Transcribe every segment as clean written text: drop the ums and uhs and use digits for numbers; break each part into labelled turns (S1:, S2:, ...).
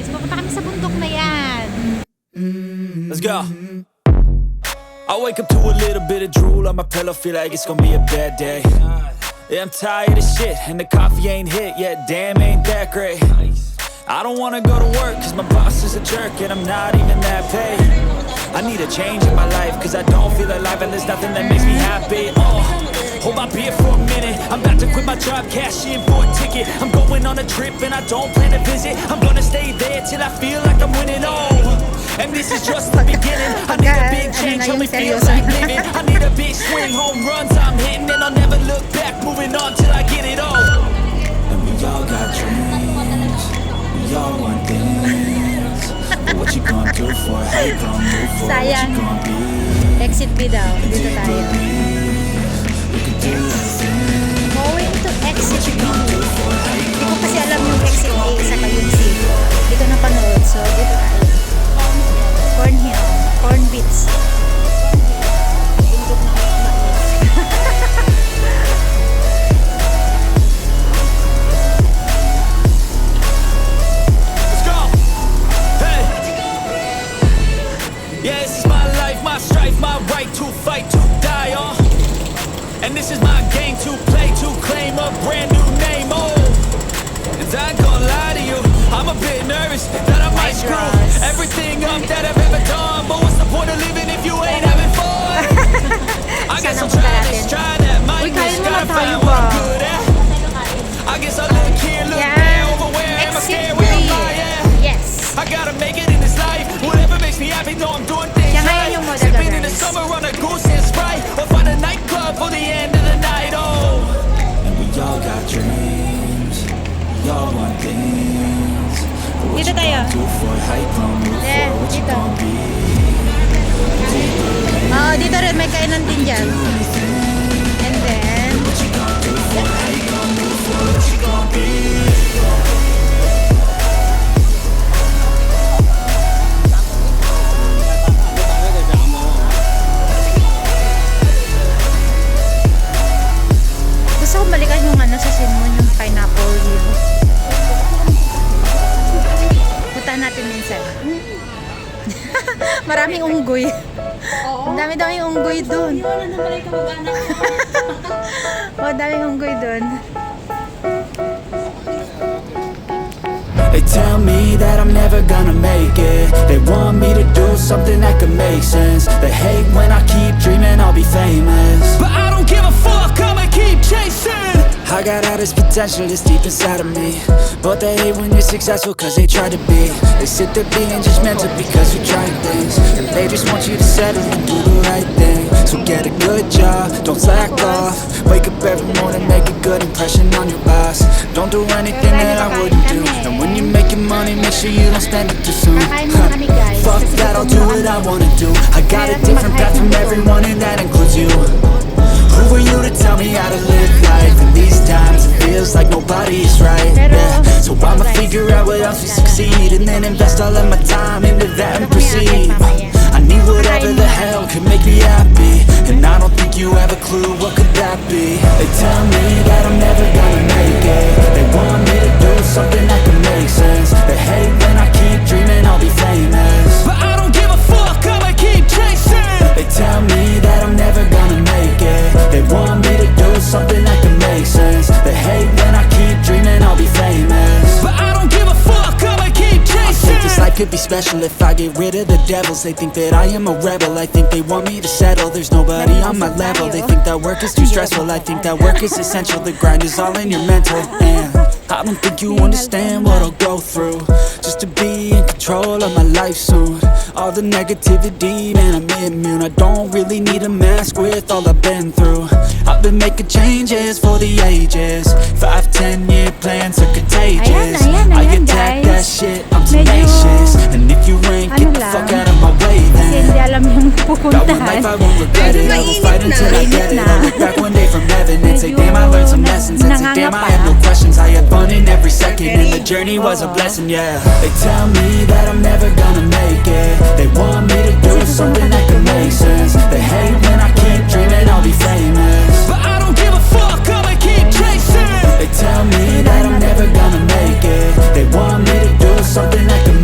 S1: guys. Pupunta kami sa bundok na yan.
S2: Let's go. I wake up to a little bit of drool on my pillow, feel like it's gonna be a bad day. Yeah, I'm tired of shit, and the coffee ain't hit yet, damn, ain't that great. I don't wanna go to work, cause my boss is a jerk, and I'm not even that paid. I need a change in my life, cause I don't feel alive, and there's nothing that makes me happy. Hold my beer for a minute, I'm about to quit my job, cash in for a ticket. I'm going on a trip, and I don't plan to visit. I'm gonna stay there till I feel like I'm winning, and this is just the beginning. I need a big change, only feels like living. I need a big swing, home runs I'm hitting, and I'll never look back, moving on till I get it all. And we all got dreams, we all want things, but what you gonna do for it? How you gonna move for it? What you gonna be?
S1: Exit B daw. Dito tayo.
S2: You can do anything.
S1: Going to exit B. Hindi ko kasi alam yung exit A saka yung C. Hindi ko napanood. So, dito tayo. Cornhill. Corn Beats.
S2: Let's go. Hey. Yeah, this is my life, my strife, my right to fight, to die on. And this is my game to play, to claim a brand new name. And I ain't gonna lie to you, I'm a bit nervous that I might screw everything up that I've ever done. But what's the point of living if you ain't having fun? I guess I'll try this, try that, might miss, gotta find what I'm good at. I guess I look here, look there, over where am I scared, where am I at?
S1: Yes.
S2: I gotta make it in this life, whatever makes me happy, know I'm doing things right. Sipping in the summer on a goose and Sprite, or find a nightclub for the end of the night, And we all got dreams, we all want things, but what
S1: Dito
S2: you
S1: tayo.
S2: gonna do for it? How you gonna move for it? What you
S1: Dito.
S2: gonna be?
S1: Oo, dito rin may kainan din dyan. And then,
S2: What you gonna do for it? How you gonna move for it? What you gonna be?
S1: gusto ko balikan yung ano sa Sinmon, yung pineapple view. Punta natin minsan. Maraming unggoy. Ang dami-daming unggoy dun. Oh, daming unggoy dun.
S2: They tell me that I'm never gonna make it. They want me to do something that could make sense. They hate when I keep dreaming I'll be famous, but I don't give a fuck, I'ma keep chasing. I got all this potential that's deep inside of me, but they hate when you're successful cause they try to be. They sit there being judgmental because you're trying things, and they just want you to settle and do the right thing. So get a good job, don't slack off. Wake up every morning, make a good impression on your boss. Don't do anything that I wouldn't do, and when you're making money, make sure you don't spend it too soon. Fuck that, I'll do what I wanna do. I got a different path from everyone, and that includes you. Who are you to tell me how to live life? In these times it feels like nobody is right, yeah. So I'ma figure out what else will succeed, and then invest all of my time into that and proceed. I need whatever the hell could make me happy, and I don't think you have a clue what could that be. They tell me that I'm never gonna make it. They want me to do something that could make sense. They hate when I keep dreaming I'll be famous, but I don't give a fuck, I'ma keep chasing. They tell me that I'm never gonna make it. They want me to do something that can make sense. They hate when I keep dreaming I'll be famous, but I don't give a fuck, I'ma keep chasing. I think this life could be special if I get rid of the devils. They think that I am a rebel, I think they want me to settle. There's nobody on my level. They think that work is too stressful, I think that work is essential. The grind is all in your mental, and I don't think you understand what I'll go through just to be in control of my life soon. All the negativity, man, I'm immune. I don't really need a mask with all I've been through. I've been making changes for the ages. 5-10 year plans are contagious. I attack that shit, I'm tenacious. And if you ain't, get the fuck out of my way then.
S1: Hindi alam yung
S2: Got one
S1: pupuntahan.
S2: life, I won't regret it. I will fight until I get it. I'll look back one day from heaven and say, damn, I learned some lessons. And say, damn, I have no questions. I had fun in every second, and the journey was a blessing, yeah. They tell me that I'm never gonna make it. They want me to do something that can make sense. They hate when I keep dreaming I'll be famous, but I don't give a fuck, I'ma keep chasing. They tell me that I'm never gonna make it. They want me to do something that can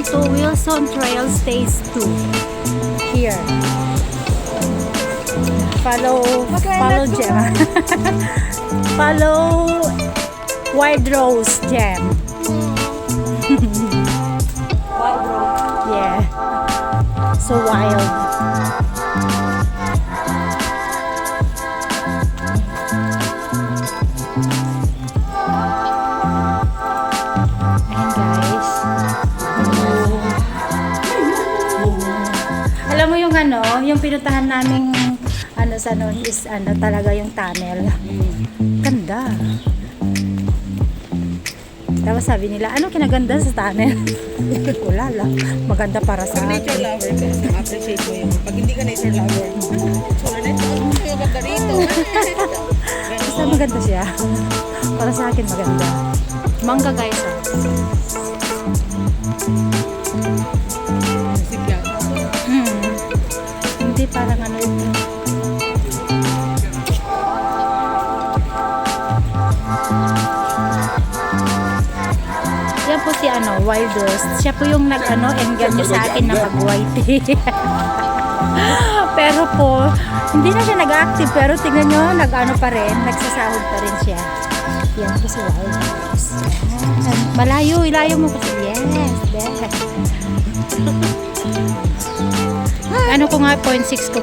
S1: Welcome to Wilson Trail Stage 2. Here. Follow Jam. Follow Wild Rose Jam. Yeah. So wild. Ayan guys. Alam mo yung yung pinuntahan naming sa noon is talaga yung tunnel. Ganda. Tapos sabi nila, ano kinaganda sa tunnel? Wala lang. Maganda para sa
S3: Pag nature
S1: akin.
S3: lover ka, appreciate mo yun. Pag hindi ka nature lover, solar nature, yung ganda rito.
S1: Basta maganda siya. Para sa akin maganda. Mangga guys.
S3: Sigla.
S1: Hindi parang yan po si Wild Rose. Siya po yung engganyo sa akin na mag-white tea. Pero po, hindi na siya nag-active. Pero tingnan nyo, pa rin. Nagsasahod pa rin siya. Yan po si Wild Rose. Malayo, ilayo mo po. Yes, there. Ano ko nga, 0.6 ko.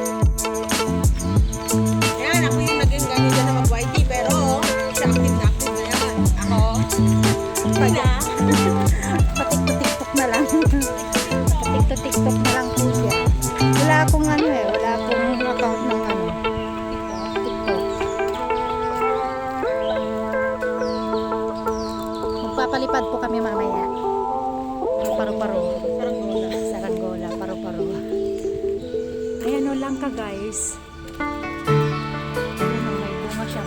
S3: Yan, ako yung naging gano'n dyan na mag-YT, pero siya active na yan. Ako, pala.
S1: Patik-tiktok na lang. Patik-tiktok na lang po siya. Wala akong wala akong account ng TikTok. Magpapalipad po kami mamaya. Paro-paro. Saranggola, paro-paro. Ayan lang ka guys. May bunga siya.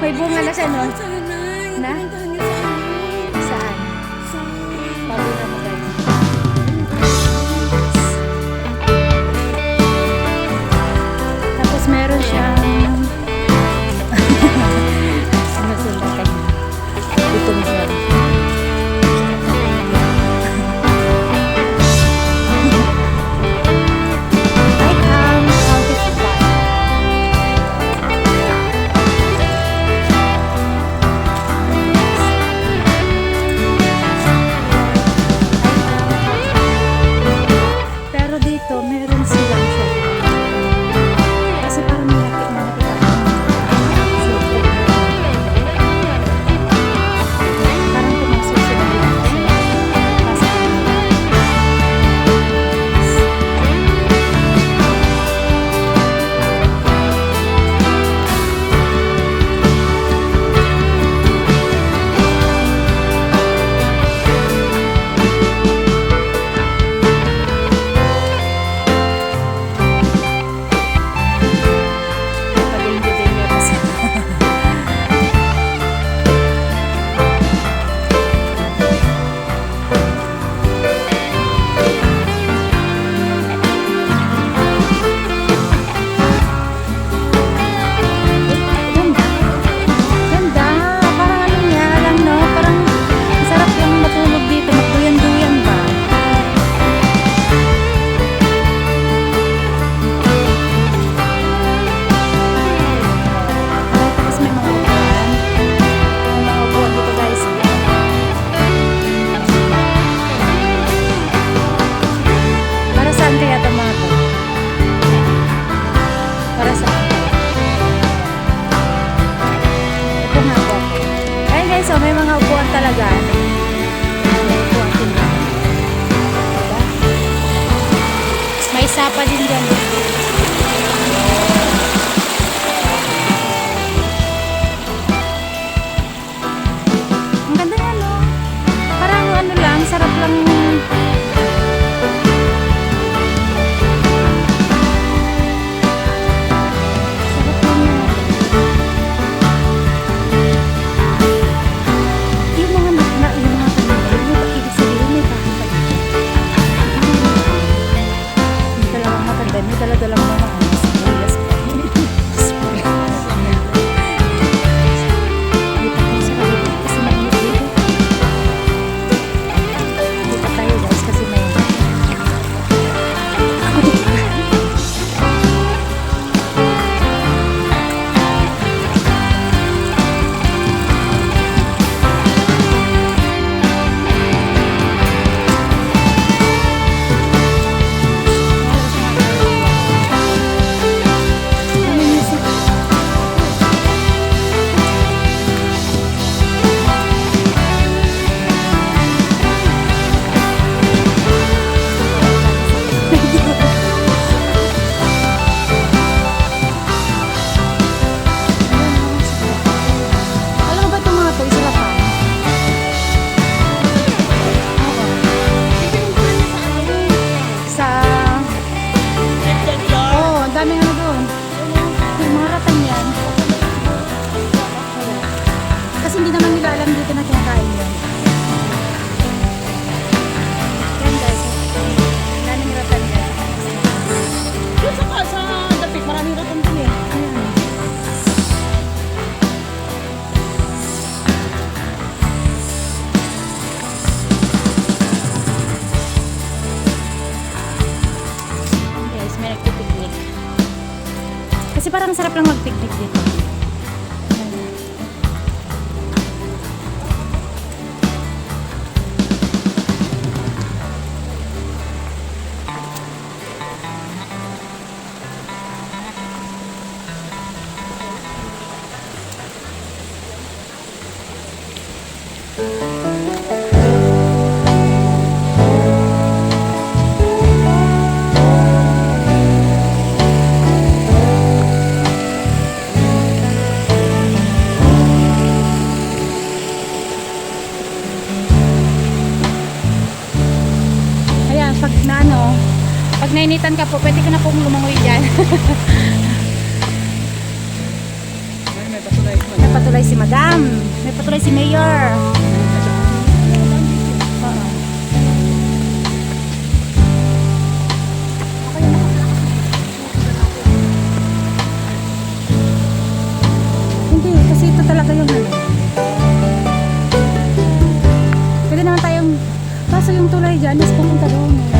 S1: May bunga na siya nun. Na? Saan? Pabula mo guys. Tapos meron siyang sinusundan ka niya. Itong siya. So may mga upuan talaga. May upuan din. Diba? May sapa din dyan. Ang ganda yan, no? Parang lang, sarap lang. May talagang hindi naman nila alam dito na kinakain yun. Yan guys. Daming rotan guys.
S3: Yun sa dapit, maraming rotan din eh.
S1: Ayan. Guys, may nagpipiknik. Kasi parang sarap lang magpiknik dito. Ayan. Ayan, pag na ano, pag nainitan ka po, pwede ka na pong lumangoy dyan.
S3: May patulay.
S1: May patulay si Madam. May patulay si Mayor. Oo. Hindi, kasi ito talaga yung ano. Pwede naman tayong, kaso yung tulay dyan is pupunta doon.